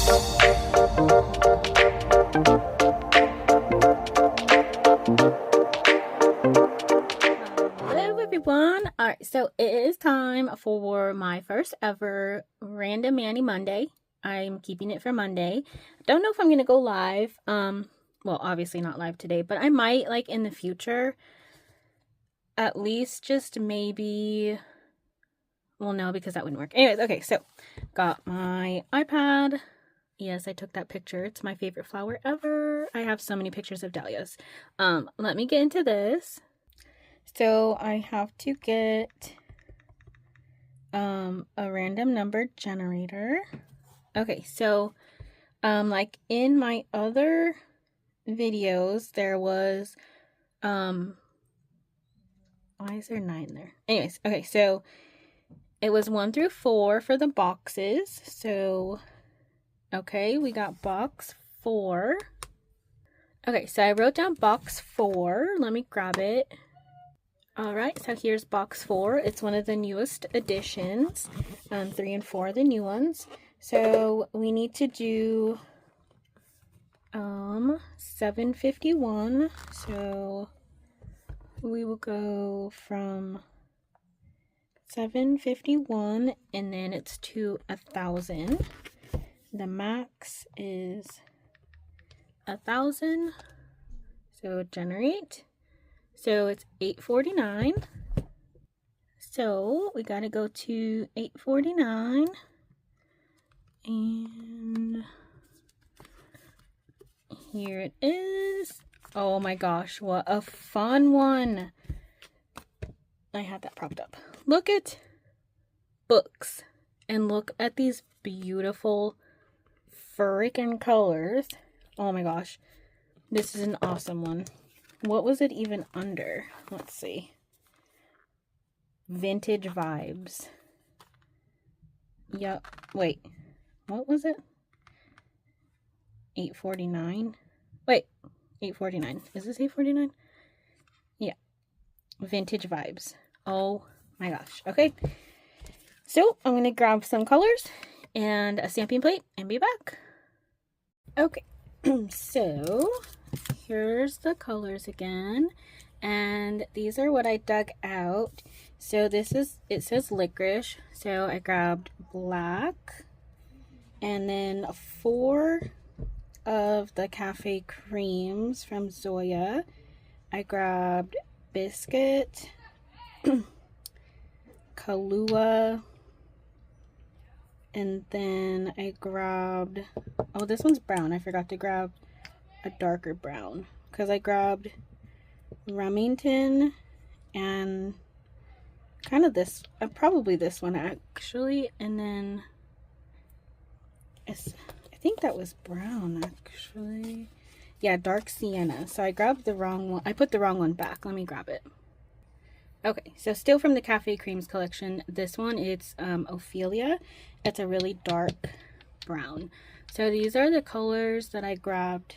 Hello everyone. Alright, so it is time for my first ever Random Manny Monday. I'm keeping it for Monday. Don't know if I'm gonna go live. Well, obviously not live today, but I might, like, in the future. At least just maybe, well, no, because that wouldn't work. Anyways, okay, so got my iPad. Yes, I took that picture. It's my favorite flower ever. I have so many pictures of dahlias. Let me get into this. So I have to get a random number generator. Okay, so like in my other videos, there was why is there 9 there? Anyways, okay, so it was 1 through 4 for the boxes. So okay, we got box 4. Okay, so I wrote down box 4. Let me grab it. Alright, so here's box 4. It's one of the newest additions. 3 and 4 are the new ones. So we need to do 751. So we will go from 751 and then it's to 1,000. The max is 1,000. So generate. So it's 849. So we gotta go to 849. And here it is. Oh my gosh, what a fun one. I had that propped up. Look at books. And look at these beautiful freaking colors. Oh my gosh. This is an awesome one. What was it even under? Let's see. Vintage vibes. Yep. Wait. What was it? 849. Wait. 849. Is this 849? Yeah. Vintage vibes. Oh my gosh. Okay. So I'm going to grab some colors and a stamping plate and be back. Okay. So here's the colors again, and these are what I dug out. So this is, it says licorice, so I grabbed black, and then 4 of the cafe creams from Zoya. I grabbed biscuit, Kahlua, and then I grabbed, oh, this one's brown. I forgot to grab a darker brown because I grabbed Remington and kind of this, probably this one actually, and then I think that was brown actually. Yeah, dark sienna. So I grabbed the wrong one. I put the wrong one back. Let me grab it. Okay, so still from the Cafe Creams collection. This one, it's Ophelia. It's a really dark brown. So these are the colors that I grabbed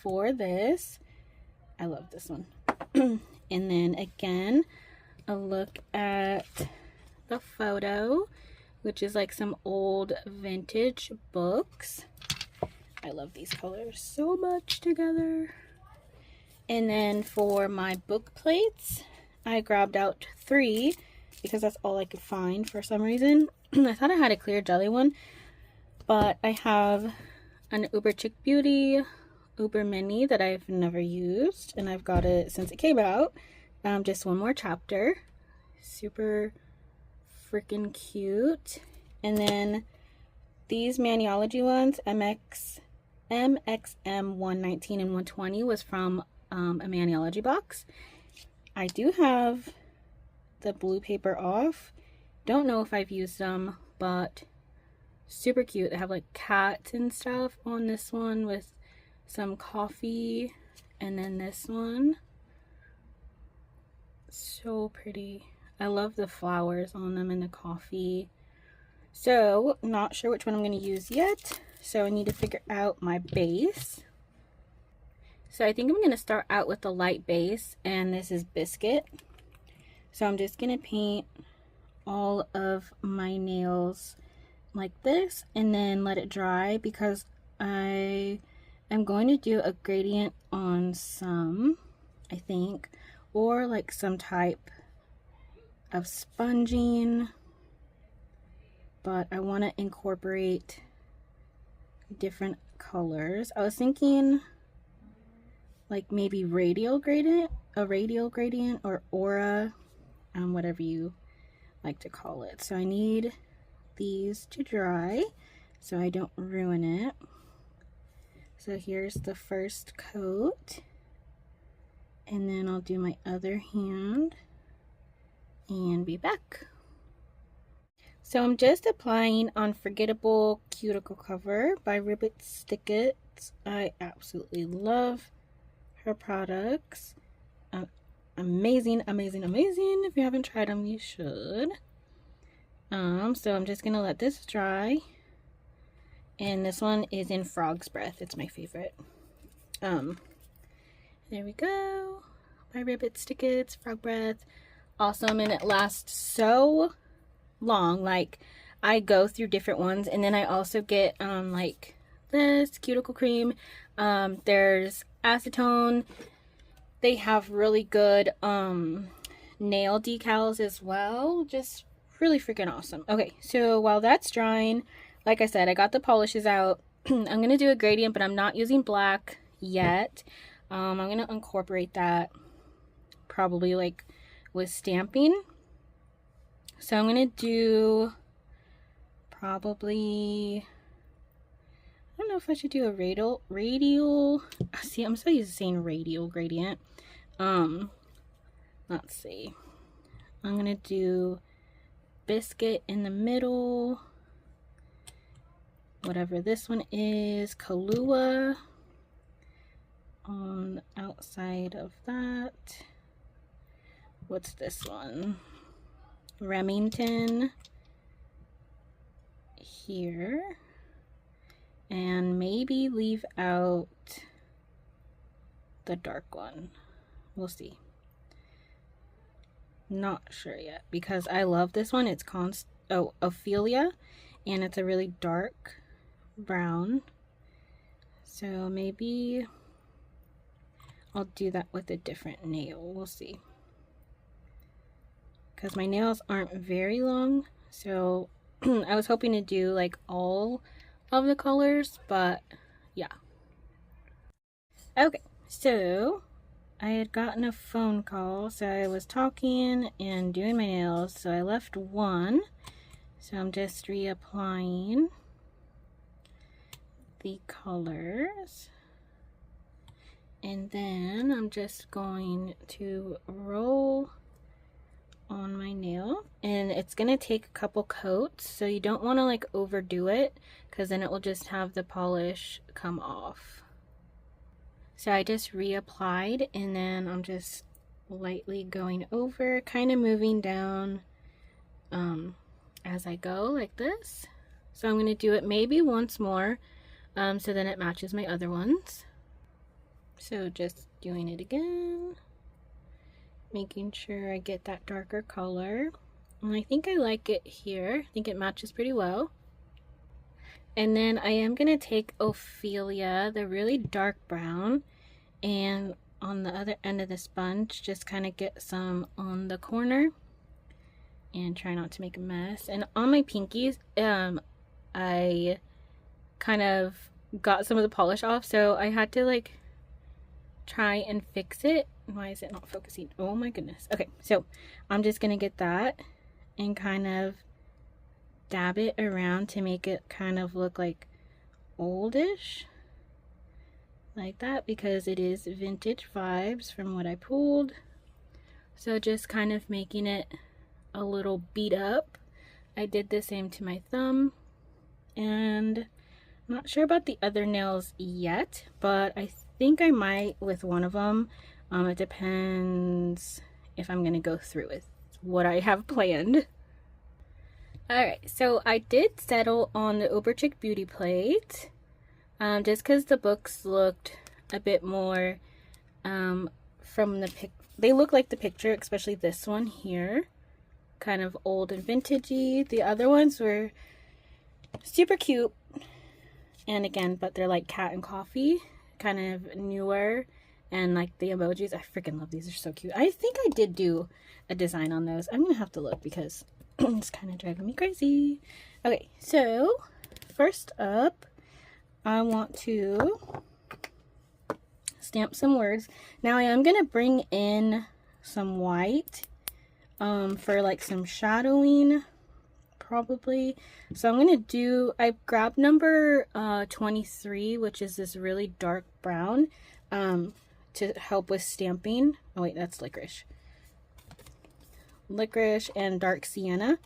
for this. I love this one. And then again, a look at the photo, which is like some old vintage books. I love these colors so much together. And then for my book plates, I grabbed out 3 because that's all I could find for some reason. I thought I had a clear jelly one, but I have an Uber Chic Beauty Uber Mini that I've never used, and I've got it since it came out. Just one more chapter. Super freaking cute. And then these Maniology ones, MXM 119 and 120 was from a Maniology box. I do have the blue paper off. Don't know if I've used them, but super cute. They have like cats and stuff on this one with some coffee, and then this one. So pretty. I love the flowers on them and the coffee. So, not sure which one I'm going to use yet. So I need to figure out my base. So I think I'm going to start out with the light base, and this is Biscuit. So I'm just going to paint all of my nails like this and then let it dry, because I am going to do a gradient on some, I think, or like some type of sponging, but I want to incorporate different colors. I was thinking like maybe a radial gradient, or aura, whatever you like to call it. So I need these to dry so I don't ruin it. So here's the first coat, and then I'll do my other hand and be back. So I'm just applying Unforgettable Cuticle Cover by Ribbit Stickets. I absolutely love her products. Amazing, amazing, amazing. If you haven't tried them, you should. So I'm just gonna let this dry, and this one is in Frog's Breath. It's my favorite. There we go, by Ribbit Stickets, Frog Breath. Awesome, and it lasts so long. Like, I go through different ones, and then I also get like this cuticle cream. There's acetone. They have really good nail decals as well. Just really freaking awesome. Okay, so while that's drying, like I said, I got the polishes out. I'm gonna do a gradient, but I'm not using black yet. I'm gonna incorporate that probably like with stamping. So I'm gonna do probably, I don't know if I should do a radial. See, I'm so used to saying radial gradient. Let's see. I'm gonna do biscuit in the middle, whatever this one is, Kahlua on the outside of that. What's this one? Remington here, and maybe leave out the dark one. We'll see. Not sure yet, because I love this one. It's Ophelia, and it's a really dark brown, so maybe I'll do that with a different nail. We'll see, because my nails aren't very long, so I was hoping to do like all of the colors, but yeah. Okay, so I had gotten a phone call, so I was talking and doing my nails, so I left one. So I'm just reapplying the colors, and then I'm just going to roll on my nail, and it's gonna take a couple coats, so you don't want to like overdo it, because then it will just have the polish come off. So I just reapplied, and then I'm just lightly going over, kind of moving down as I go, like this. So I'm going to do it maybe once more, so then it matches my other ones. So just doing it again, making sure I get that darker color. And I think I like it here. I think it matches pretty well. And then I am going to take Ophelia, the really dark brown, and on the other end of the sponge, just kind of get some on the corner and try not to make a mess. And on my pinkies, I kind of got some of the polish off, so I had to like try and fix it. Why is it not focusing? Oh my goodness. Okay, so I'm just going to get that and kind of dab it around to make it kind of look like oldish, like that, because it is vintage vibes from what I pulled. So just kind of making it a little beat up. I did the same to my thumb, and I'm not sure about the other nails yet, but I think I might with one of them. It depends if I'm gonna go through with what I have planned. Alright, so I did settle on the Uber Chic Beauty Plate, just because the books looked a bit more from the they look like the picture, especially this one here, kind of old and vintagey. The other ones were super cute. And again, but they're like cat and coffee, kind of newer. And like the emojis, I freaking love these. They're so cute. I think I did do a design on those. I'm gonna have to look because it's kind of driving me crazy. Okay, so first up, I want to stamp some words. Now I am gonna bring in some white for like some shadowing probably. So I'm gonna do, I grabbed number 23, which is this really dark brown, to help with stamping. Oh wait, that's licorice and dark sienna.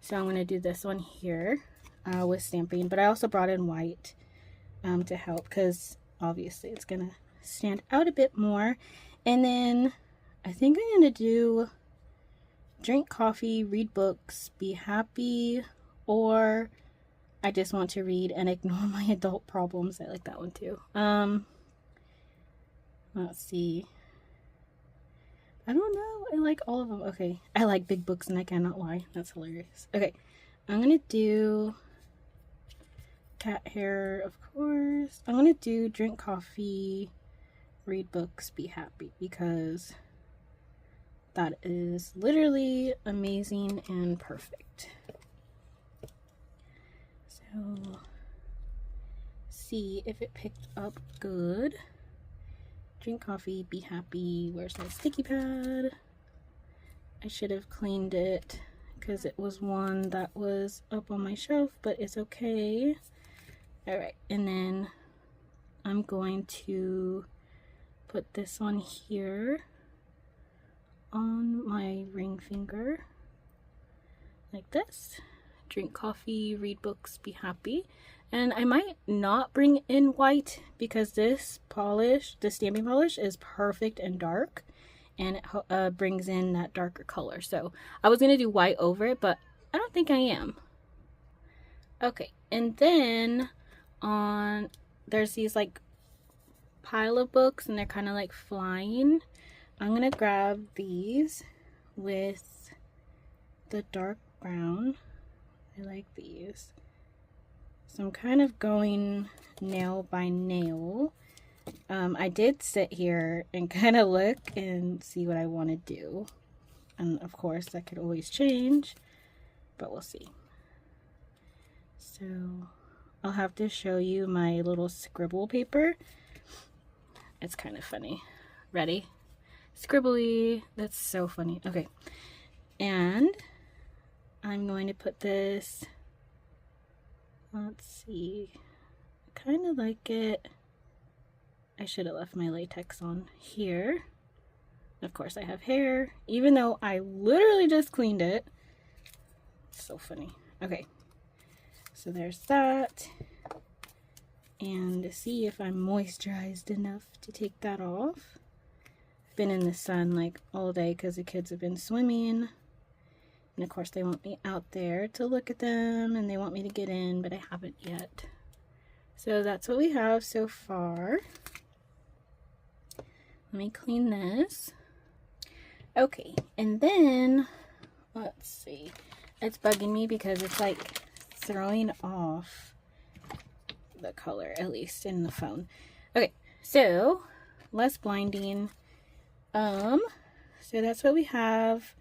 So I'm gonna do this one here with stamping, but I also brought in white to help because obviously it's gonna stand out a bit more. And then I think I'm gonna do drink coffee, read books, be happy, or I just want to read and ignore my adult problems. I like that one too. Let's see. I don't know. I like all of them. Okay. I like big books and I cannot lie. That's hilarious. Okay. I'm gonna do cat hair, of course. I'm gonna do drink coffee, read books, be happy, because that is literally amazing and perfect. So, see if it picked up good. Drink coffee, be happy. Where's my sticky pad? I should have cleaned it because it was one that was up on my shelf, but it's okay. Alright, and then I'm going to put this on here on my ring finger like this. Drink coffee, read books, be happy. And I might not bring in white because this polish, the stamping polish, is perfect and dark, and it brings in that darker color. So I was gonna do white over it, but I don't think I am. Okay, and then there's these like pile of books and they're kind of like flying. I'm gonna grab these with the dark brown. I like these. So I'm kind of going nail by nail. I did sit here and kind of look and see what I want to do. And of course that could always change, but we'll see. So I'll have to show you my little scribble paper. It's kind of funny. Ready? Scribbly. That's so funny. Okay. And I'm going to put this, let's see, I kind of like it. I should have left my latex on here. Of course I have hair, even though I literally just cleaned it. It's so funny. Okay, so there's that. And to see if I'm moisturized enough to take that off. I've been in the sun like all day because the kids have been swimming. And of course they want me out there to look at them and they want me to get in, but I haven't yet. So that's what we have so far. Let me clean this. Okay, and then, let's see. It's bugging me because it's like throwing off the color, at least in the phone. Okay, so less blinding. So that's what we have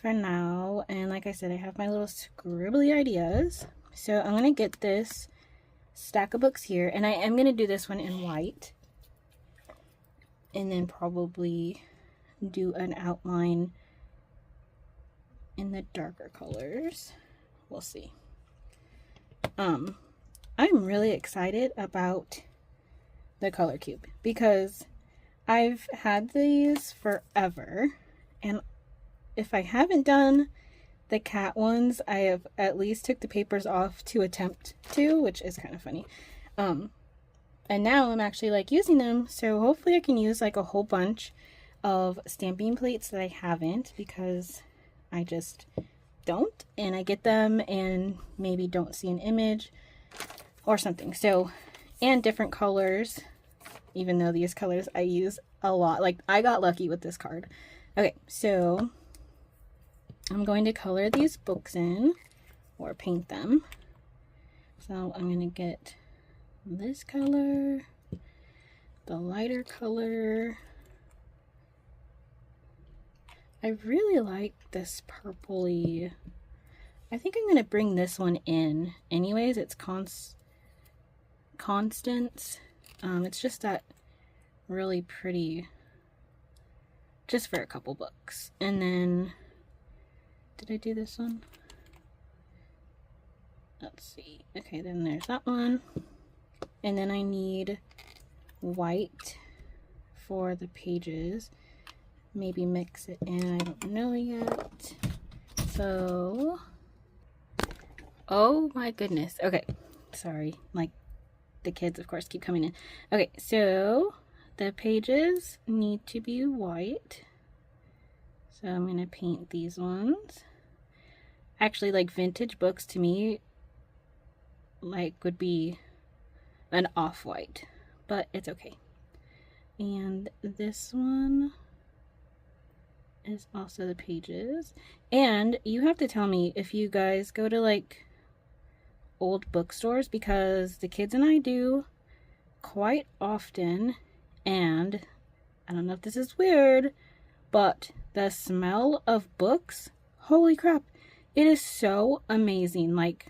for now. And like I said, I have my little scribbly ideas. So I'm gonna get this stack of books here, and I am gonna do this one in white, and then probably do an outline in the darker colors. We'll see. I'm really excited about the color cube because I've had these forever, and if I haven't done the cat ones, I have at least took the papers off to attempt to, which is kind of funny. And now I'm actually like using them, so hopefully I can use like a whole bunch of stamping plates that I haven't, because I just don't, and I get them and maybe don't see an image or something. So, and different colors, even though these colors I use a lot. Like, I got lucky with this card. Okay, so I'm going to color these books in, or paint them. So I'm gonna get this color, the lighter color. I really like this purpley. I think I'm gonna bring this one in. Anyways, it's Constance. It's just that really pretty, just for a couple books. And then, did I do this one? Let's see. Okay, then there's that one. And then I need white for the pages. Maybe mix it in, I don't know yet. So, oh my goodness. Okay, sorry. Like, the kids, of course, keep coming in. Okay, so the pages need to be white. So I'm going to paint these ones. Actually, like, vintage books to me, like, would be an off-white, but it's okay. And this one is also the pages. And you have to tell me if you guys go to, like, old bookstores, because the kids and I do quite often, and I don't know if this is weird, but the smell of books, holy crap, it is so amazing. Like,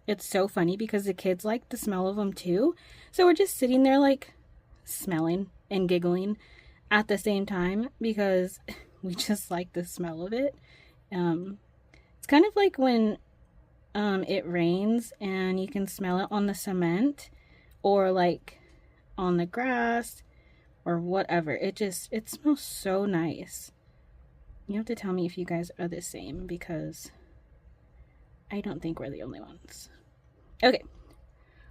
it's so funny because the kids like the smell of them too, so we're just sitting there like smelling and giggling at the same time because we just like the smell of it. It's kind of like when it rains and you can smell it on the cement or like on the grass or whatever. It smells so nice. You have to tell me if you guys are the same, because I don't think we're the only ones. Okay,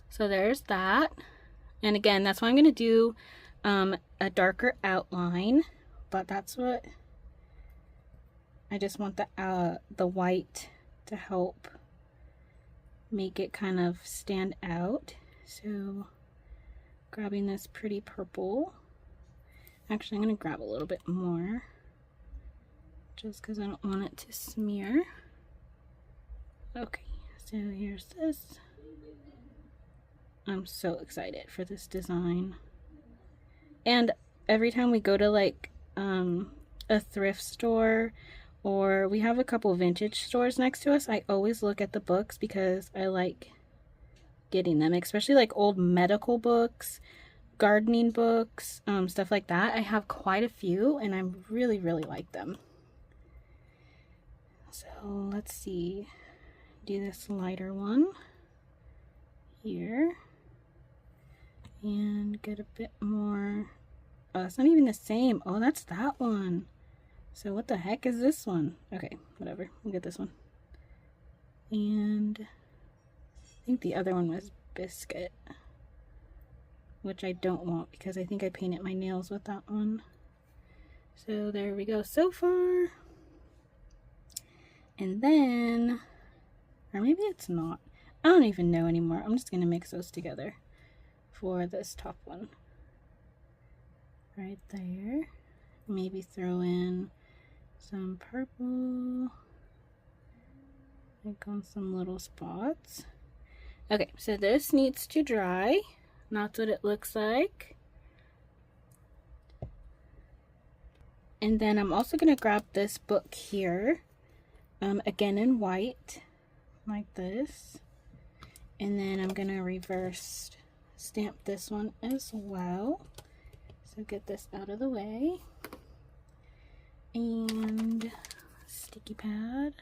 so there's that. And again, that's why I'm going to do a darker outline, but that's what I just want the white to help make it kind of stand out. So grabbing this pretty purple. Actually, I'm going to grab a little bit more just because I don't want it to smear. Okay, so here's this. I'm so excited for this design. And every time we go to like a thrift store, or we have a couple vintage stores next to us, I always look at the books because I like getting them, especially like old medical books, gardening books, stuff like that. I have quite a few and I really like them. So let's see, do this lighter one here and get a bit more. Oh, it's not even the same. Oh, that's that one. So what the heck is this one? Okay, whatever, we'll get this one. And I think the other one was biscuit, which I don't want because I think I painted my nails with that one. So there we go so far. And then, or maybe it's not. I don't even know anymore. I'm just gonna mix those together for this top one. Right there. Maybe throw in some purple, like on some little spots. Okay, so this needs to dry. That's what it looks like. And then I'm also gonna grab this book here, again in white, like this. And then I'm gonna reverse stamp this one as well. So get this out of the way. And sticky pad.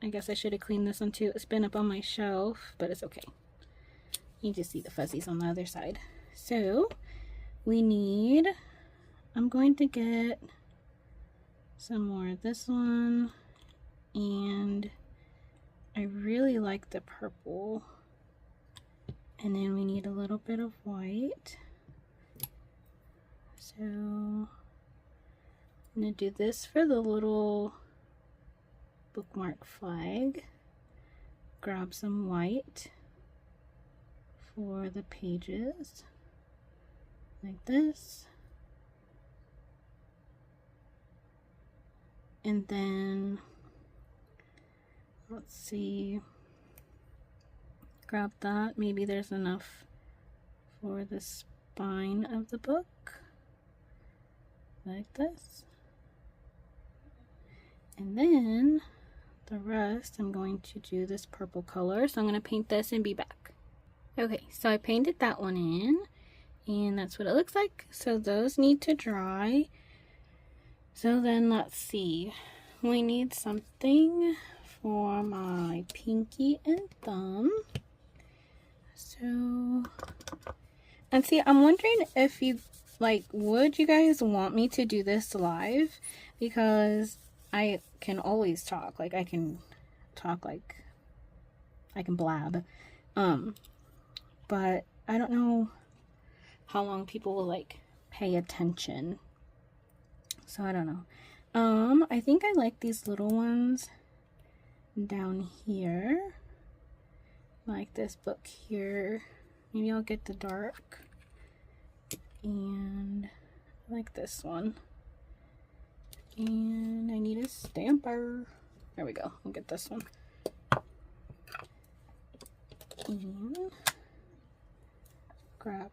I guess I should have cleaned this one too. It's been up on my shelf, but it's okay. You just see the fuzzies on the other side. So we need, I'm going to get some more of this one, and I really like the purple. And then we need a little bit of white. So I'm gonna do this for the little bookmark flag. Grab some white for the pages, like this. And then, let's see, grab that. Maybe there's enough for the spine of the book, like this. And then the rest, I'm going to do this purple color. So I'm going to paint this and be back. Okay, so I painted that one in, and that's what it looks like. So those need to dry. So then let's see. We need something for my pinky and thumb. So, and see, I'm wondering if you, like, would you guys want me to do this live? Because I can always talk. Like, I can talk, like, I can blab. But I don't know how long people will, like, pay attention. So I don't know. I think I like these little ones down here. Like this book here. Maybe I'll get the dark. And I like this one. And I need a stamper. There we go. I'll get this one. And grab.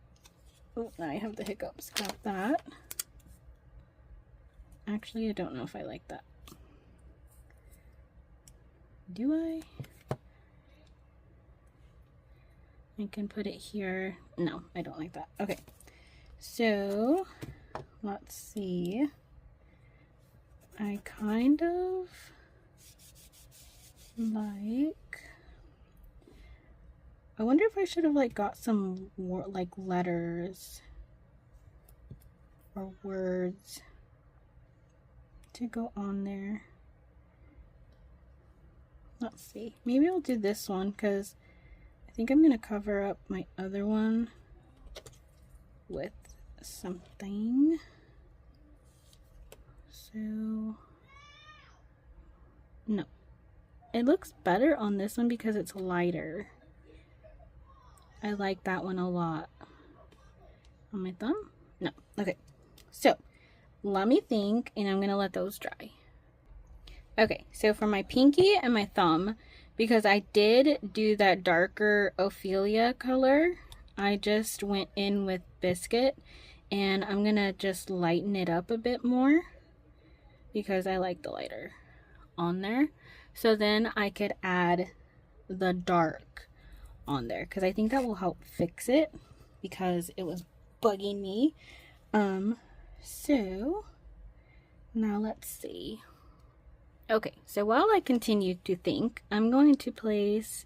Oh, now I have the hiccups. Grab that. Actually, I don't know if I like that. Do I? I can put it here. No, I don't like that. Okay. So, let's see. I kind of like, I wonder if I should have like got some like letters or words to go on there. Let's see. Maybe I'll do this one because I think I'm going to cover up my other one with something. So, no. It looks better on this one because it's lighter. I like that one a lot. On my thumb? No. Okay. So, let me think, and I'm going to let those dry. Okay, so for my pinky and my thumb, because I did do that darker Ophelia color, I just went in with Biscuit, and I'm going to just lighten it up a bit more because I like the lighter on there. So then I could add the dark on there because I think that will help fix it because it was bugging me. So now let's see. Okay, so while I continue to think, I'm going to place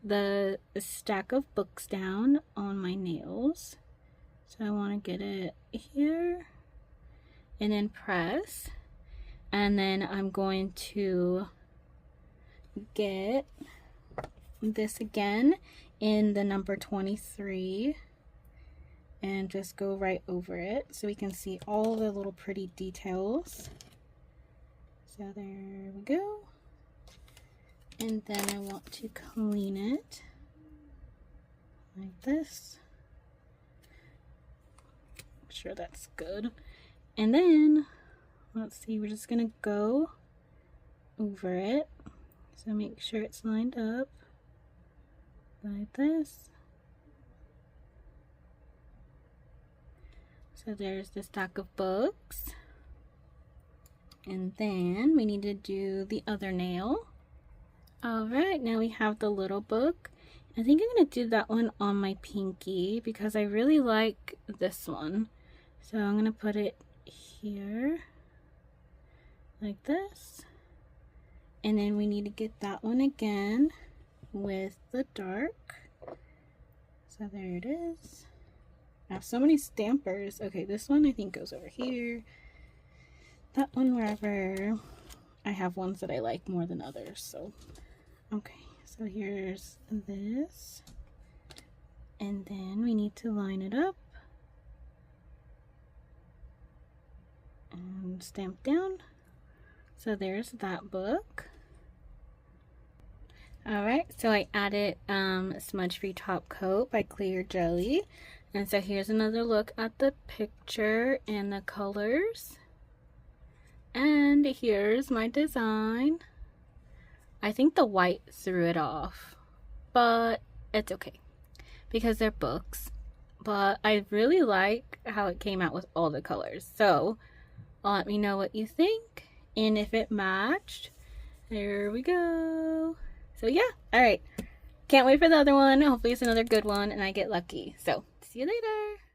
the stack of books down on my nails. So I want to get it here and then press, and then I'm going to get this again in the number 23 and just go right over it so we can see all the little pretty details. So there we go. And then I want to clean it like this. Make sure that's good. And then, let's see, we're just gonna go over it. So make sure it's lined up like this. So there's the stack of books. And then we need to do the other nail. Alright, now we have the little book. I think I'm going to do that one on my pinky because I really like this one. So I'm going to put it here like this. And then we need to get that one again with the dark. So there it is. I have so many stampers. Okay, this one I think goes over here. That one wherever. I have ones that I like more than others. So, okay. So here's this. And then we need to line it up. And stamp down. So there's that book. Alright, so I added Smudge Free Top Coat by Clear Jelly. And so here's another look at the picture and the colors. And here's my design. I think the white threw it off, but it's okay because they're books. But I really like how it came out with all the colors. So let me know what you think and if it matched. There we go. So yeah, all right. Can't wait for the other one. Hopefully it's another good one and I get lucky. So see you later.